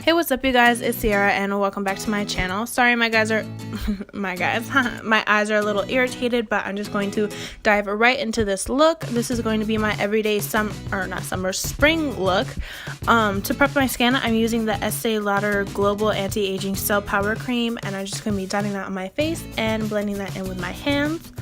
Hey, what's up you guys, it's Sierra and welcome back to my channel. Sorry my eyes are a little irritated, but I'm just going to dive right into this look. This is going to be my everyday spring look. To prep my skin, I'm using the Estee Lauder Global Anti-Aging Cell Power Cream, and I'm just going to be dabbing that on my face and blending that in with my hands.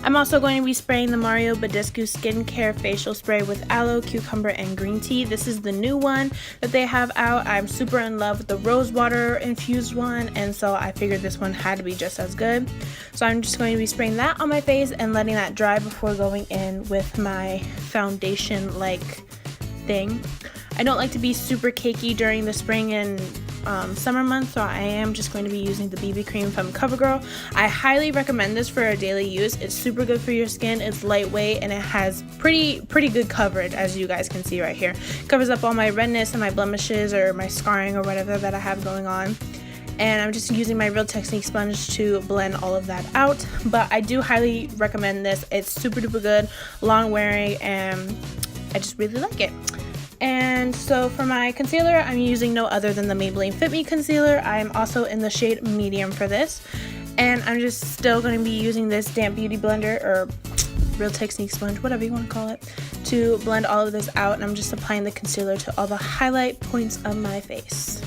I'm also going to be spraying the Mario Badescu Skincare Facial Spray with aloe, cucumber, and green tea. This is the new one that they have out. I'm super in love with the rose water infused one, and so I figured this one had to be just as good. So I'm just going to be spraying that on my face and letting that dry before going in with my foundation like thing. I don't like to be super cakey during the spring and summer months, so I am just going to be using the BB cream from CoverGirl. I highly recommend this for a daily use. It's super good for your skin, it's lightweight, and it has pretty good coverage, as you guys can see right here. It covers up all my redness and my blemishes or my scarring or whatever that I have going on. And I'm just using my Real Technique sponge to blend all of that out. But I do highly recommend this. It's super duper good, long wearing, and I just really like it. And so for my concealer, I'm using no other than the Maybelline Fit Me concealer. I'm also in the shade medium for this, and I'm just still going to be using this damp beauty blender or Real Technique sponge, whatever you want to call it, to blend all of this out. And I'm just applying the concealer to all the highlight points of my face.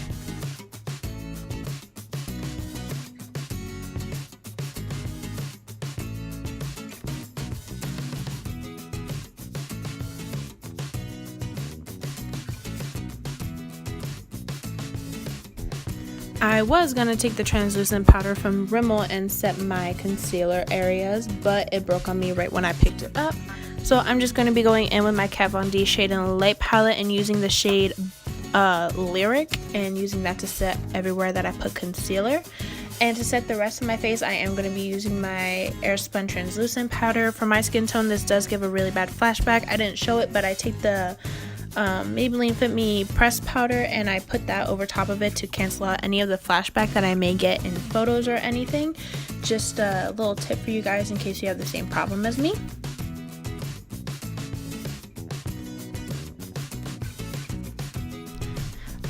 I was going to take the translucent powder from Rimmel and set my concealer areas, but it broke on me right when I picked it up. So I'm just going to be going in with my Kat Von D Shade and Light palette and using the shade Lyric and using that to set everywhere that I put concealer. And to set the rest of my face, I am going to be using my Airspun translucent powder. For my skin tone, this does give a really bad flashback. I didn't show it, but I take the Maybelline Fit Me pressed powder and I put that over top of it to cancel out any of the flashback that I may get in photos or anything. Just a little tip for you guys in case you have the same problem as me.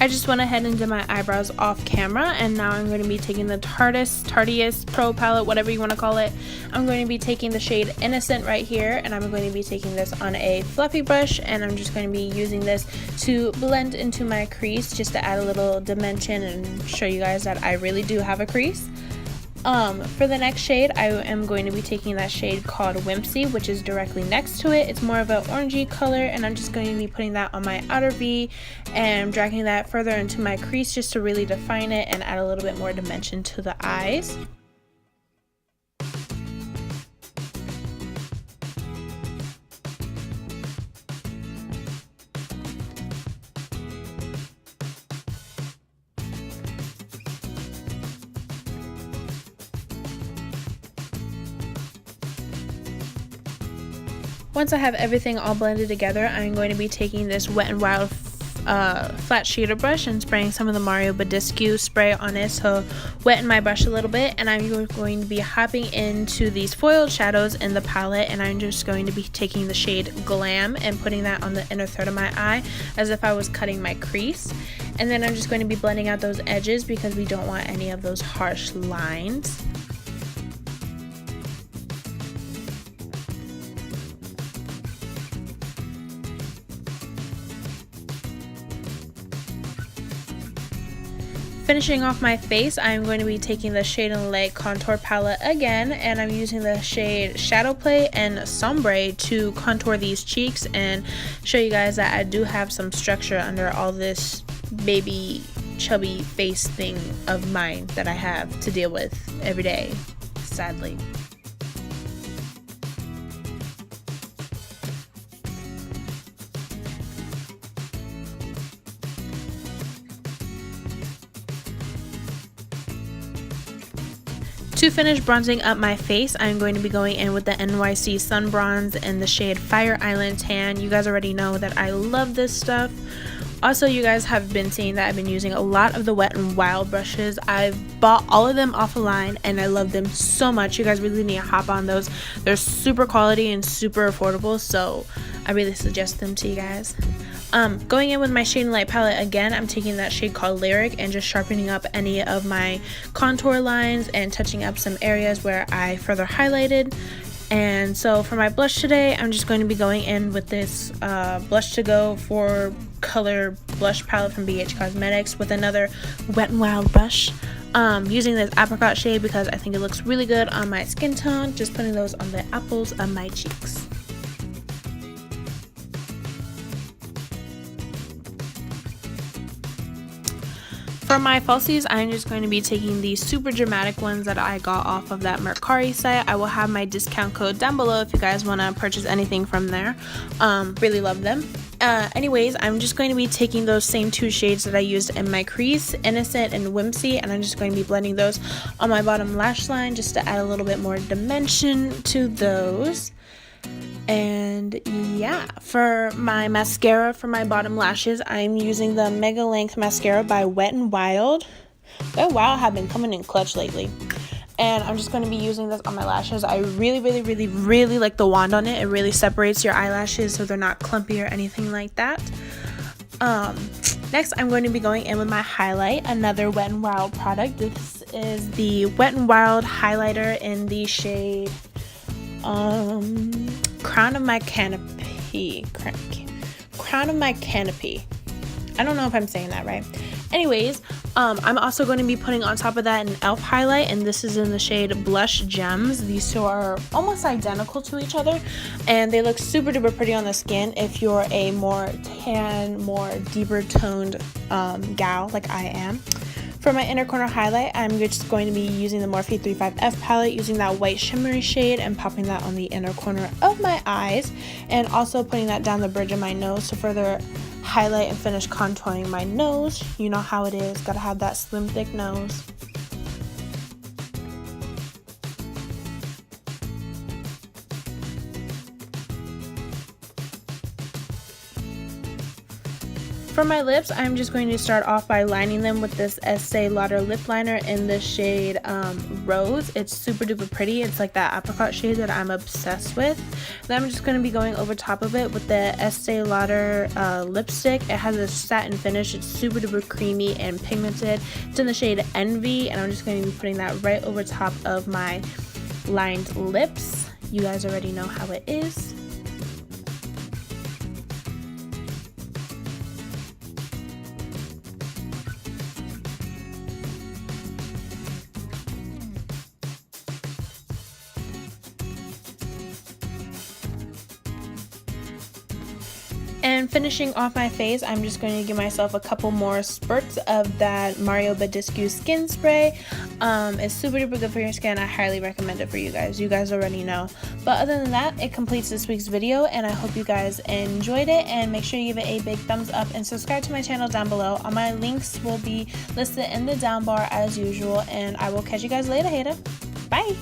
I just went ahead and did my eyebrows off camera, and now I'm going to be taking the Tarteist Pro palette, whatever you want to call it. I'm going to be taking the shade Innocent right here, and I'm going to be taking this on a fluffy brush, and I'm just going to be using this to blend into my crease just to add a little dimension and show you guys that I really do have a crease. For the next shade, I am going to be taking that shade called Whimsy, which is directly next to it. It's more of an orangey color, and I'm just going to be putting that on my outer V and dragging that further into my crease just to really define it and add a little bit more dimension to the eyes. Once I have everything all blended together, I'm going to be taking this Wet n Wild flat shader brush and spraying some of the Mario Badescu spray on it to weten my brush a little bit. And I'm going to be hopping into these foiled shadows in the palette, and I'm just going to be taking the shade Glam and putting that on the inner third of my eye as if I was cutting my crease. And then I'm just going to be blending out those edges because we don't want any of those harsh lines. Finishing off my face, I'm going to be taking the Shade and Light contour palette again, and I'm using the shade Shadow Play and Sombre to contour these cheeks and show you guys that I do have some structure under all this baby chubby face thing of mine that I have to deal with every day, sadly. To finish bronzing up my face, I'm going to be going in with the NYC Sun Bronze in the shade Fire Island Tan. You guys already know that I love this stuff. Also, you guys have been seeing that I've been using a lot of the Wet n Wild brushes. I've bought all of them off a line and I love them so much. You guys really need to hop on those. They're super quality and super affordable, so I really suggest them to you guys. Going in with my Shade and Light palette again, I'm taking that shade called Lyric and just sharpening up any of my contour lines and touching up some areas where I further highlighted. And so for my blush today, I'm just going to be going in with this Blush to Go 4-color blush palette from BH Cosmetics with another Wet n Wild brush. Using this apricot shade because I think it looks really good on my skin tone. Just putting those on the apples of my cheeks. For my falsies, I'm just going to be taking these super dramatic ones that I got off of that Mercari site. I will have my discount code down below if you guys want to purchase anything from there. Really love them. Anyways, I'm just going to be taking those same 2 shades that I used in my crease, Innocent and Whimsy, and I'm just going to be blending those on my bottom lash line just to add a little bit more dimension to those. And yeah, for my mascara for my bottom lashes, I'm using the Mega Length Mascara by Wet n Wild. Wet n Wild have been coming in clutch lately. And I'm just going to be using this on my lashes. I really like the wand on it. It really separates your eyelashes so they're not clumpy or anything like that. Next, I'm going to be going in with my highlight, another Wet n Wild product. This is the Wet n Wild highlighter in the shade Crown of My Canopy. Crown of My Canopy. I don't know if I'm saying that right. Anyways, I'm also going to be putting on top of that an e.l.f. highlight, and this is in the shade Blush Gems. These two are almost identical to each other, and they look super duper pretty on the skin if you're a more tan, more deeper toned gal like I am. For my inner corner highlight, I'm just going to be using the Morphe 35F palette, using that white shimmery shade and popping that on the inner corner of my eyes, and also putting that down the bridge of my nose to further highlight and finish contouring my nose. You know how it is, gotta have that slim thick nose. For my lips, I'm just going to start off by lining them with this Estee Lauder lip liner in the shade Rose. It's super duper pretty. It's like that apricot shade that I'm obsessed with. Then I'm just going to be going over top of it with the Estee Lauder lipstick. It has a satin finish. It's super duper creamy and pigmented. It's in the shade Envy, and I'm just going to be putting that right over top of my lined lips. You guys already know how it is. And finishing off my face, I'm just going to give myself a couple more spurts of that Mario Badescu skin spray. It's super duper good for your skin. I highly recommend it for you guys. You guys already know. But other than that, it completes this week's video, and I hope you guys enjoyed it. And make sure you give it a big thumbs up and subscribe to my channel down below. All my links will be listed in the down bar as usual, and I will catch you guys later, hater. Bye!